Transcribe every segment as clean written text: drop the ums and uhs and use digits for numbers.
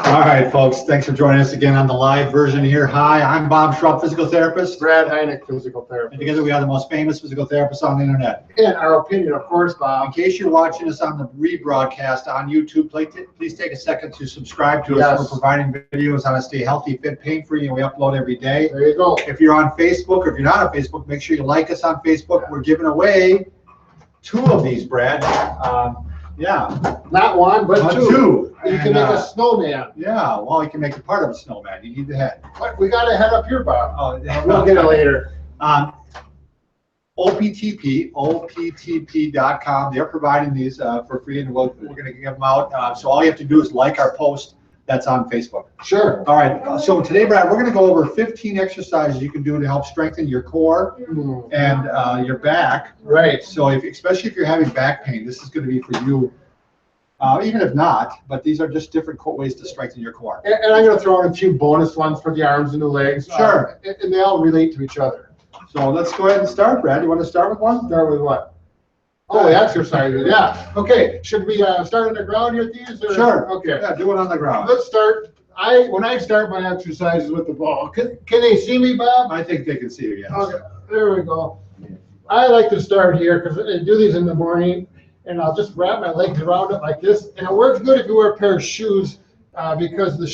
All right, folks, thanks for joining us again on the live version here. Hi, I'm Bob Schrupp, physical therapist. Brad Heineck, physical And therapist. together we are the most famous physical therapists on the internet. In our opinion, of course, In Bob. case you're watching us on the rebroadcast on YouTube, please take a second to subscribe to us. Yes. We're providing videos on how to stay healthy, fit, pain-free, and we upload every day. There you go. If you're on Facebook, or if you're not on Facebook, make sure you like us on Facebook. We're giving away 2 of these, Brad. Yeah. Not one, but two. You can And, make a snowman. Yeah, well, you can make a part of a snowman. You need the head. But we got a head up here, Bob. Oh, We'll get it later. OPTP.com. They're providing these for free, and we're going to give them out. So all you have to do is like our post that's on Facebook. Sure. All right. So today, Brad, we're going to go over 15 exercises you can do to help strengthen your core and your back. Right. So especially if you're having back pain, this is going to be for you. Even if not, but these are just different ways to strengthen your core. And I'm going to throw in a few bonus ones for the arms and the legs. Sure. And they all relate to each other. So let's go ahead and start, Brad. You want to start with one? Start with what? Oh, the exercises, yeah. Okay, should we start on the ground here with these? Or? Sure. Okay. Yeah, do it on the ground. Let's start. When I start my exercises with the ball, can they see me, Bob? I think they can see you, yes. Okay, there we go. I like to start here because I do these in the morning, and I'll just wrap my legs around it like this. And it works good if you wear a pair of shoes because the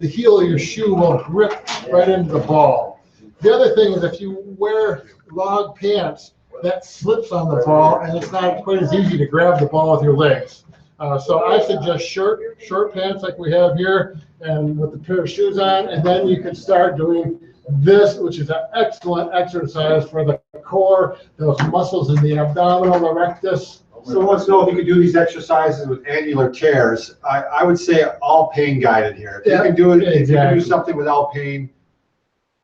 heel of your shoe will grip right into the ball. The other thing is if you wear long pants, that slips on the ball, and it's not quite as easy to grab the ball with your legs. So I suggest short pants like we have here, and with a pair of shoes on, and then you can start doing this, which is an excellent exercise for the core, those muscles in the abdominal erectus. So let's know if you can do these exercises with annular tears. I would say all pain guided here. If you can do it, if you can do something without pain,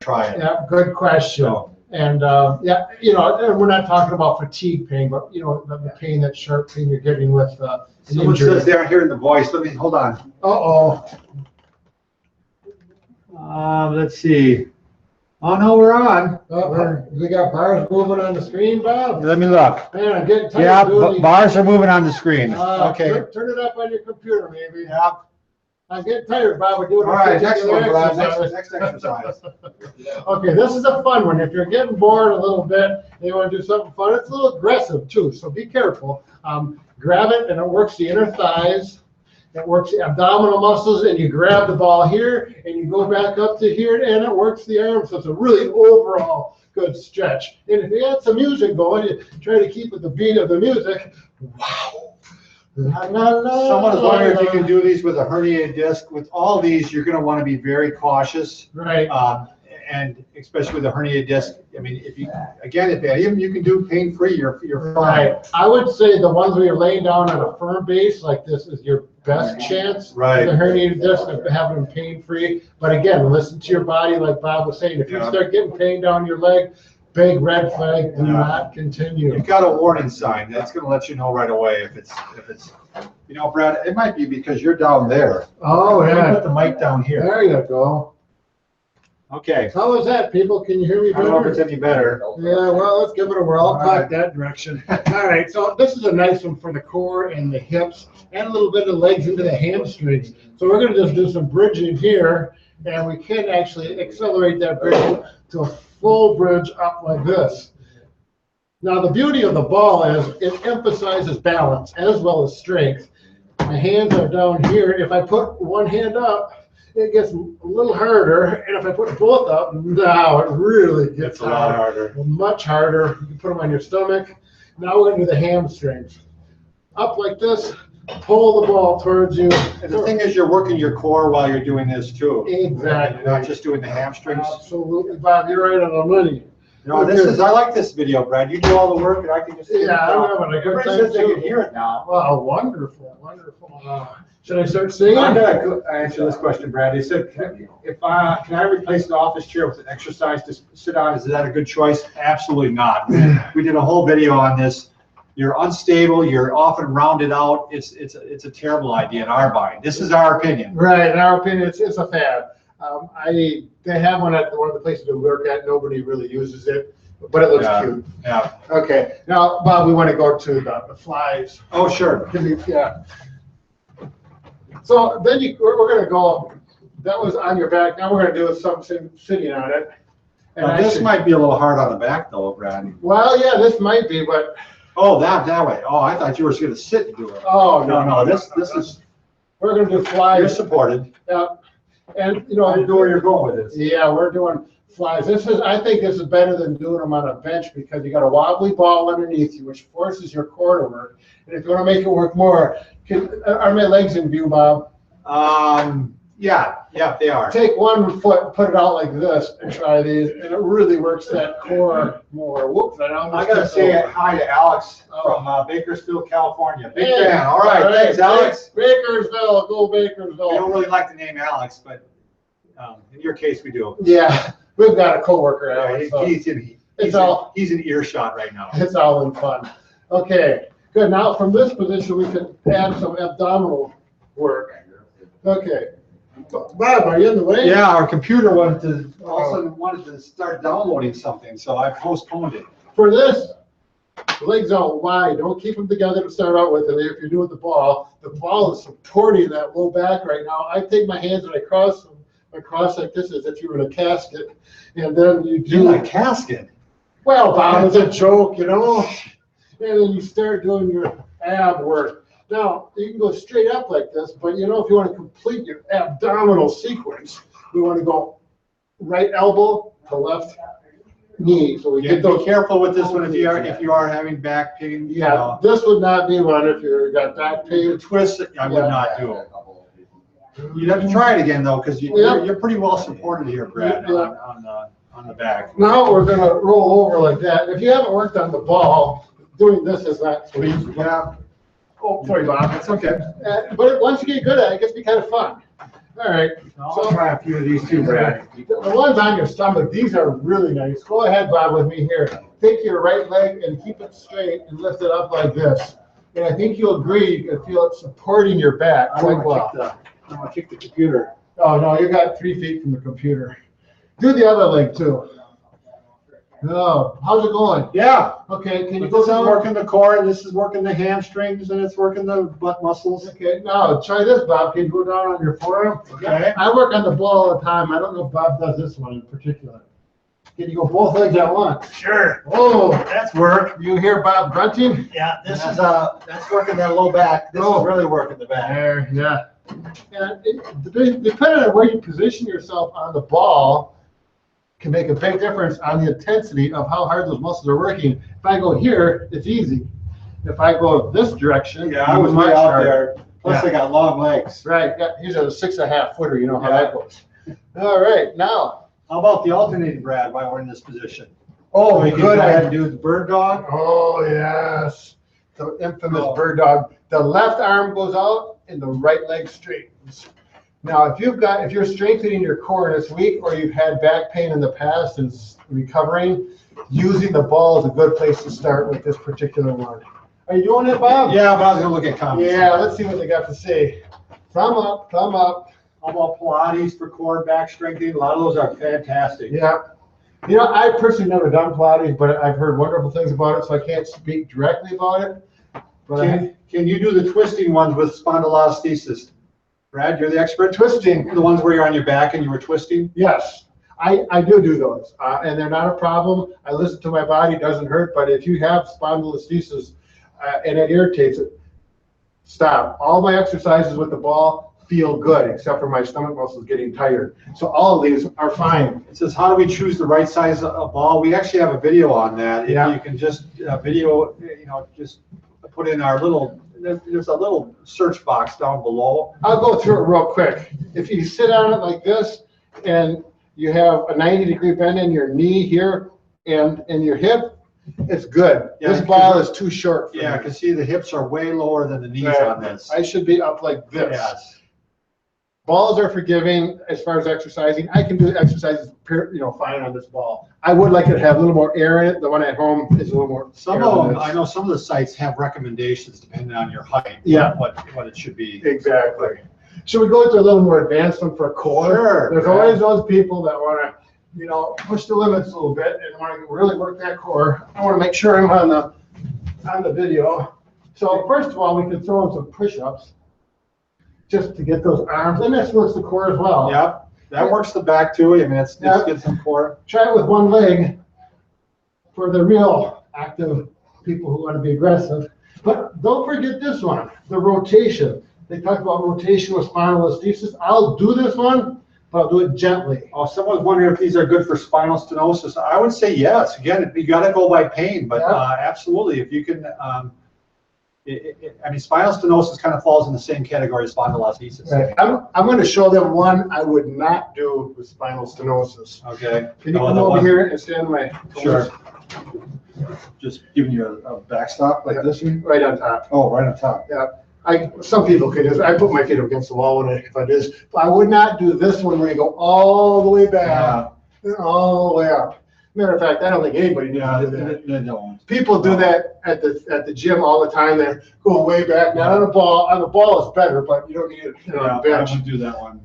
try it. Yeah, good question. And yeah, we're not talking about fatigue pain, but the pain, that sharp pain you're getting with an Someone injury. says they're hearing the voice. Hold on. Uh-oh. Let's see. Oh no, we're on. We got bars moving on the screen, Bob. Let me look. Man, I'm getting tired. Yeah, bars are moving on the screen. Okay. Okay. Turn it up on your computer, maybe. Yeah. I'm getting tired, Bob. We're doing All right, next particular one, Brad. exercise. Next exercise. Okay, this is a fun one. If you're getting bored a little bit, and you want to do something fun, it's a little aggressive too, so be careful. Grab it, and it works the inner thighs. It works the abdominal muscles, and you grab the ball here, and you go back up to here, and it works the arms. So it's a really overall good stretch. And if you got some music going, you try to keep with the beat of the music. Wow. Someone is wondering if you can do these with a herniated disc. With all these, you're going to want to be very cautious. Right. And especially with a herniated disc. I mean, if you can do pain-free, you're fine. Right. I would say the ones where you're laying down on a firm base like this is your best chance. Right. The herniated disc of having them pain-free. But again, listen to your body, like Bob was saying. If you start getting pain down your leg, big red flag, do not continue. You've got a warning sign. That's going to let you know right away if it's. Brad, it might be because you're down there. Oh, Let me yeah. put the mic down here. There you go. Okay. How is that, people? Can you hear me I don't know if it's better? any better. Yeah, well, let's give it a whirl. I'll All right. talk that direction. All right, so this is a nice one for the core and the hips and a little bit of the legs into the hamstrings. So we're going to just do some bridging here, and we can actually accelerate that bridge to a full bridge up like this. Now, the beauty of the ball is it emphasizes balance as well as strength. My hands are down here. If I put one hand up, it gets a little harder, and if I put both up, now it really gets a lot harder. Much harder. You can put them on your stomach. Now we're going to do the hamstrings. Up like this, pull the ball towards you. And the thing is, you're working your core while you're doing this too. Exactly. You're not just doing the hamstrings. Absolutely, Bob. You're right on the money. I like this video, Brad. You do all the work, and I can just. Yeah, I'm having a good Everybody time says they too. can hear it now. Wow, wonderful, wonderful. Should I start singing? I'm gonna answer this question, Brad. They said, can I replace the office chair with an exercise to sit on? Is that a good choice? Absolutely not. We did a whole video on this. You're unstable. You're often rounded out. It's a terrible idea in our mind. This is our opinion. Right, in our opinion, it's a fad. They have one at one of the places we work at. Nobody really uses it. but it looks Yeah. cute. Yeah. Okay, now, Bob, we want to go to the flies. Oh, sure. Yeah. So then we're going to go, that was on your back. Now we're going to do something sitting on it. And Now, this might be a little hard on the back though, Brad. Well, yeah, this might be, but. Oh, that way. Oh, I thought you were just gonna sit and do it. Oh, No, this is, We're going to do you're flies. supported. Yeah. And, I know where you're going with this. Yeah, we're doing flies. I think this is better than doing them on a bench because you got a wobbly ball underneath you, which forces your core to work. And if you want to make it work more, are my legs in view, Bob? Yeah, they are. Take one foot, put it out like this, and try these, and it really works that core more. Whoops, I almost I gotta tipped say over. hi to Alex from Bakersfield, California. Big Hey, fan. All right, thanks, Alex. Bakersville, go We Bakersville. don't really like the name Alex, but in your case, we do. Yeah, we've got a coworker, Alex, so He's in earshot right now. it's all in fun. Okay, good. Now from this position, we can add some abdominal work. Okay. Bob, are you in the way? Yeah, our computer all of a sudden wanted to start downloading something, so I postponed it. For this, legs out wide. Don't keep them together to start out with. And if you're doing the ball is supporting that low back right now. I take my hands and I cross them across like this as if you were in a casket. And then you do. You're in a casket. Well, Bob, it's a joke, you know? And then you start doing your ab work. Now, you can go straight up like this, but you know, if you want to complete your abdominal sequence, we want to go right elbow to left knee. So we You get be those. careful with this one if you are having back pain. Yeah, this would not be one if you got back pain. The twist, I would not do it. You'd have to try it again though, because you're pretty well supported here, Brad, on the back. Now we're gonna roll over like that. If you haven't worked on the ball, doing this is not so easy. Yeah. Oh, sorry, Bob. That's okay. But once you get good at it, it gets to be kind of fun. All right. I'll try a few of these too, Brad. The ones on your stomach, these are really nice. Go ahead, Bob, with me here. Take your right leg and keep it straight and lift it up like this. And I think you'll agree, you can feel it supporting your back quite well. I'm gonna kick the computer. Oh, no, you got 3 feet from the computer. Do the other leg too. Oh, how's it going? Yeah. Okay, can you This go is down? working the core, and this is working the hamstrings, and it's working the butt muscles. Okay, now try this, Bob. Can you go down on your forearm? Okay. I work on the ball all the time. I don't know if Bob does this one in particular. Can you go both legs at once? Sure. Oh, That's work. you hear Bob grunting? Yeah, this is that's working that low back. This is really working the back. There, yeah. And depending on where you position yourself on the ball can make a big difference on the intensity of how hard those muscles are working. If I go here, it's easy. If I go this direction, Yeah, I was much way out harder. there. Plus, I got long legs. Right, yeah, he's a 6.5 footer, you know how Yeah. that goes. All right, now. How about the alternating, Brad, while we're in this position? Oh, We can good. go ahead and do the bird dog. Oh, yes. The infamous Oh. bird dog. The left arm goes out and the right leg straightens. Now, if you're strengthening your core and it's weak, or you've had back pain in the past and recovering, using the ball is a good place to start with this particular one. Are you doing it, Bob? Yeah, but I was gonna look at comments. Yeah, let's see what they got to say. Thumb up, thumb up. How about Pilates for core and back strengthening? A lot of those are fantastic. Yeah. You know, I've personally never done Pilates, but I've heard wonderful things about it, so I can't speak directly about it. But Can you do the twisting ones with spondylolisthesis? Brad, you're the expert. twisting, The ones where you're on your back and you were twisting? yes, I do those, and they're not a problem. I listen to my body, it doesn't hurt, but if you have spondylolisthesis and it irritates it, stop. All my exercises with the ball feel good, except for my stomach muscles getting tired. So all of these are fine. It says, how do we choose the right size of ball? We actually have a video on that. Yeah. If you can just video, just put in our little, there's a little search box down below. I'll go through it real quick. If you sit on it like this and you have a 90-degree bend in your knee here and in your hip, it's good. Yeah, This ball is too short for Yeah, me. because see, the hips are way lower than the knees Right. on this. I should be up like this. Yes. Balls are forgiving as far as exercising. I can do exercises, fine on this ball. I would like it to have a little more air in it. The one at home is a little more. Some air of than them, this. I know some of the sites have recommendations depending on your height. Yeah. What it should be. Exactly. Should we go into a little more advanced one for core? Sure. There's always those people that want to you know, push the limits a little bit and want to really work that core. I want to make sure I'm on the video. So first of all, we can throw in some push-ups just to get those arms, and this works the core as well. Yep, that works the back too. I mean, it's good some core. Try it with one leg for the real active people who want to be aggressive. But don't forget this one, the rotation. They talk about rotation with spinal stenosis. I'll do this one, but I'll do it gently. Oh, someone's wondering if these are good for spinal stenosis. I would say yes. Again, you got to go by pain, but absolutely, if you can. I mean, spinal stenosis kind of falls in the same category as spondylolisthesis. Right. I'm going to show them one I would not do with spinal stenosis. Okay. Can you come over here and stand on my toes? Sure. Just giving you a backstop like this one? Right on top. Oh, right on top. Yeah. Some people could just, I put my feet against the wall if I did. But I would not do this one where you go all the way back, all the way up. Matter of fact, I don't think anybody needs to do that. They don't. People do that at the gym all the time. They go way back. Now on the ball. On the ball is better, but you don't need it on the bench. I would do that one.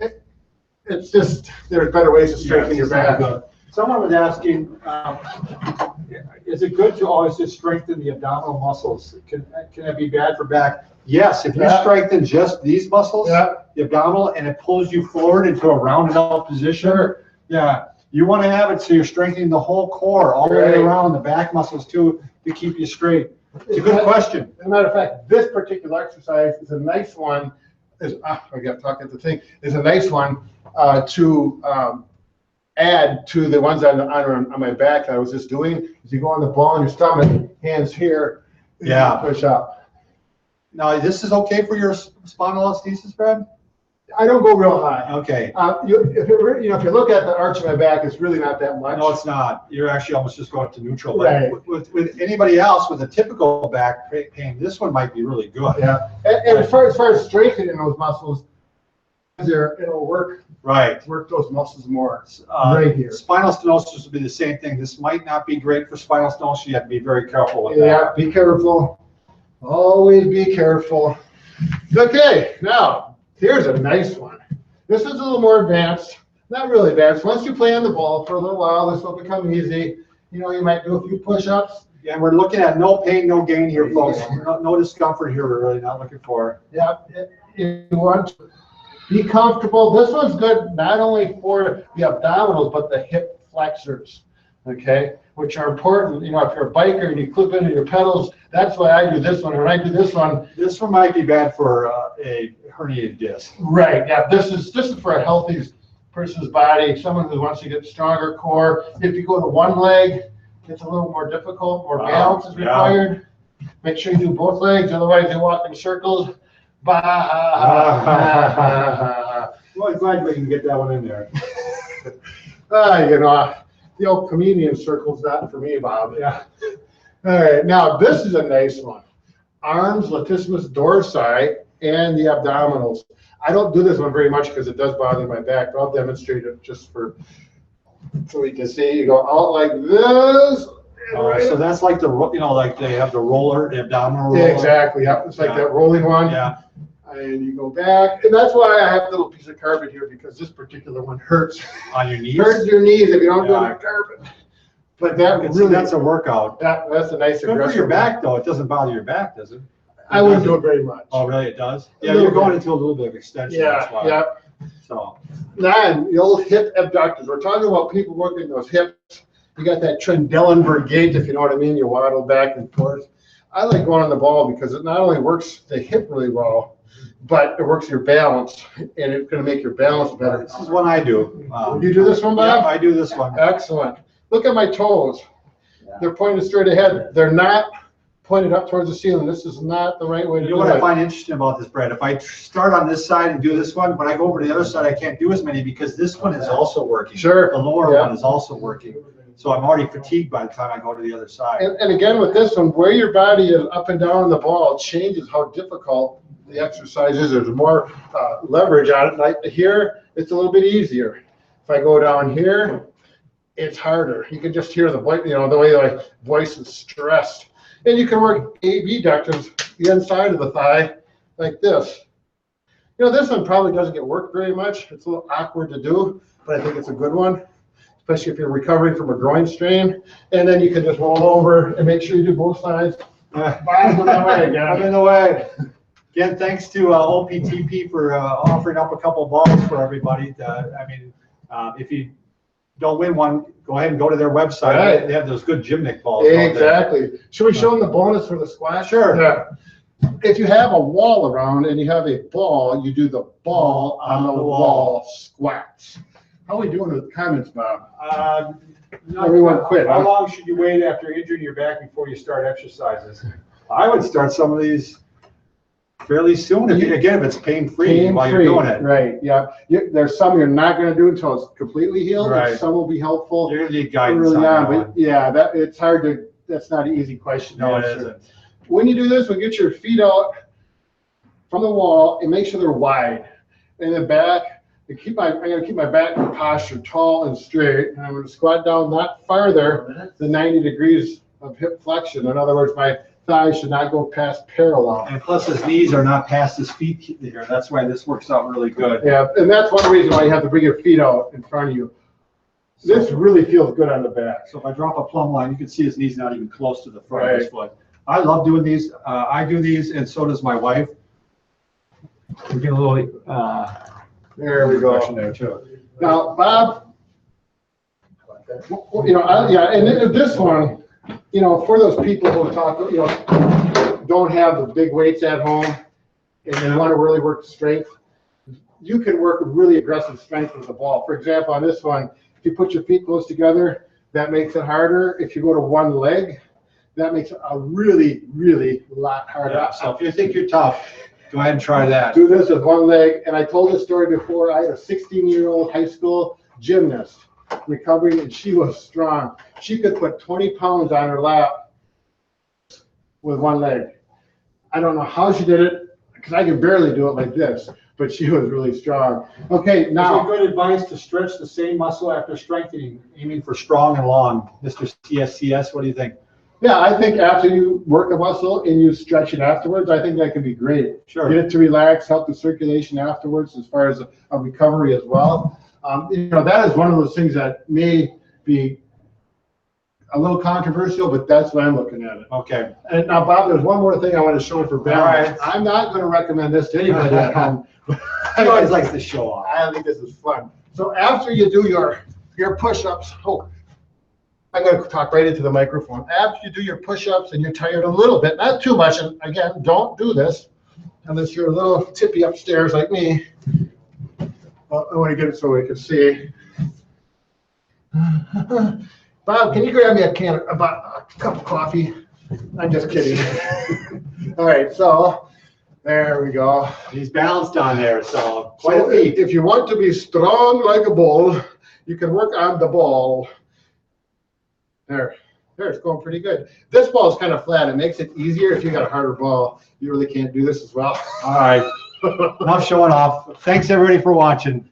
It's just there's better ways to strengthen your back. Someone was asking, is it good to always just strengthen the abdominal muscles? Can that be bad for back? Yes, if you strengthen just these muscles, the abdominal, and it pulls you forward into a rounded out position. Sure. Yeah, you want to have it so you're strengthening the whole core, all the way around, the back muscles too, to keep you straight. It's a good question. As a matter of fact, this particular exercise is a nice one. I got to talk at the thing. Is a nice one to add to the ones on my back that I was just doing. Is you go on the ball in your stomach, hands here, push up. Now, this is okay for your spondylolisthesis, Brad? I don't go real high. Okay. If you look at the arch of my back, it's really not that much. No, it's not. You're actually almost just going to neutral. Right. But with anybody else with a typical back pain, this one might be really good. Yeah. And as far as strengthening those muscles, it'll work. Right. Work those muscles more. Right here. Spinal stenosis would be the same thing. This might not be great for spinal stenosis. You have to be very careful with that. Yeah, be careful. Always be careful. Okay, now here's a nice one. This is a little more advanced. Not really advanced. Once you play on the ball for a little while, this will become easy. You know, you might do a few push-ups. Yeah, and we're looking at no pain, no gain here, folks. No discomfort here. We're really not looking for. Yeah, you want to be comfortable. This one's good not only for the abdominals, but the hip flexors, okay, which are important. You know, if you're a biker and you clip into your pedals, that's why I do this one. When I do this one might be bad for a herniated disc. Right. Yeah. This is for a healthy person's body. Someone who wants to get stronger core. If you go to one leg, it's a little more difficult. More balance is required. Make sure you do both legs, otherwise you walk in circles. Well, I'm glad we can get that one in there. You know, the old comedian circle's not for me, Bob. Yeah. All right. Now this is a nice one. Arms, latissimus dorsi, and the abdominals. I don't do this one very much because it does bother my back, but I'll demonstrate it just so we can see. You go out like this. All right, so that's like like they have the roller, the abdominal roller. Yeah, exactly. Yeah, it's like that rolling one. Yeah. And you go back, and that's why I have a little piece of carpet here, because this particular one hurts. On your knees? Hurts your knees if you don't do it on carpet. But that's a workout. That's a nice aggressive. Good for your back, though. It doesn't bother your back, does it? I wouldn't do it very much. Oh, really? It does? Yeah, you're going into a little bit of extension. Yeah, yeah. So. Then the old hip abductors. We're talking about people working those hips. You got that Trendelenburg gait, if you know what I mean. You waddle back and forth. I like going on the ball because it not only works the hip really well, but it works your balance, and it's going to make your balance better. This is what I do. You do this one, Bob? Yeah, I do this one. Excellent. Look at my toes. They're pointed straight ahead. They're not pointed up towards the ceiling. This is not the right way to do it. You know what I find interesting about this, Brad? If I start on this side and do this one, when I go over to the other side, I can't do as many because this one is also working. Sure. The lower one is also working. So I'm already fatigued by the time I go to the other side. And again, with this one, where your body is up and down on the ball changes how difficult the exercise is. There's more leverage on it. Like here, it's a little bit easier. If I go down here, it's harder. You can just hear the voice, the way my voice is stressed. And you can work abductors, the inside of the thigh, like this. This one probably doesn't get worked very much. It's a little awkward to do, but I think it's a good one. especially if you're recovering from a groin strain. And then you can just roll over and make sure you do both sides. Bob's in the way again. I'm in the way. Again, thanks to OPTP for offering up a couple of balls for everybody. If you don't win one, go ahead and go to their website. Right. They have those good gymnic balls. Exactly. Should we show them the bonus for the squat? Sure. Yeah. If you have a wall around and you have a ball, you do the ball on the wall squats. How are we doing with comments, Bob? Everyone quit. How long should you wait after injuring your back before you start exercises? I would start some of these fairly soon. If it's pain-free while you're doing it. Right, yeah. There's some you're not going to do until it's completely healed. Right. Some will be helpful. You're going to need guidance early on that one. But yeah, it's hard to, that's not an easy question. No, it answer. isn't. When you do this, we get your feet out from the wall and make sure they're wide. In the back, I'm going to keep my back posture tall and straight. And I'm going to squat down not farther than 90 degrees of hip flexion. In other words, my thighs should not go past parallel. And plus his knees are not past his feet here. That's why this works out really good. Yeah, and that's one reason why you have to bring your feet out in front of you. This really feels good on the back. So if I drop a plumb line, you can see his knee's not even close to the front of his foot. I love doing these. I do these, and so does my wife. We get a little there we go. there too. Now, Bob, and this one, for those people who talk, don't have the big weights at home and they want to really work strength, you can work really aggressive strength with the ball. For example, on this one, if you put your feet close together, that makes it harder. If you go to one leg, that makes it a really, really lot harder. Yeah, so if you think you're tough, go ahead and try that. Do this with one leg. And I told this story before. I had a 16-year-old high school gymnast recovering, and she was strong. She could put 20 pounds on her lap with one leg. I don't know how she did it, because I can barely do it like this, but she was really strong. Okay, now. Is it good advice to stretch the same muscle after strengthening, aiming for strong and long? Mr. CSCS, what do you think? Yeah, I think after you work a muscle and you stretch it afterwards, I think that could be great. Sure. Get it to relax, help the circulation afterwards as far as a recovery as well. That is one of those things that may be a little controversial, but that's what I'm looking at it. Okay. And now, Bob, there's one more thing I want to show for balance. All right. I'm not going to recommend this to anybody at home. He always likes to show off. I think this is fun. So after you do your push-ups, I'm going to talk right into the microphone. After you do your push-ups and you're tired a little bit, not too much, and again, don't do this unless you're a little tippy upstairs like me. Well, I want to get it so we can see. Bob, can you grab me a cup of coffee? I'm just kidding. All right, so there we go. He's balanced on there, so quite a feat. If you want to be strong like a bull, you can work on the ball. There, it's going pretty good. This ball is kind of flat. It makes it easier. If you got a harder ball, you really can't do this as well. All right. Enough showing off. Thanks, everybody, for watching.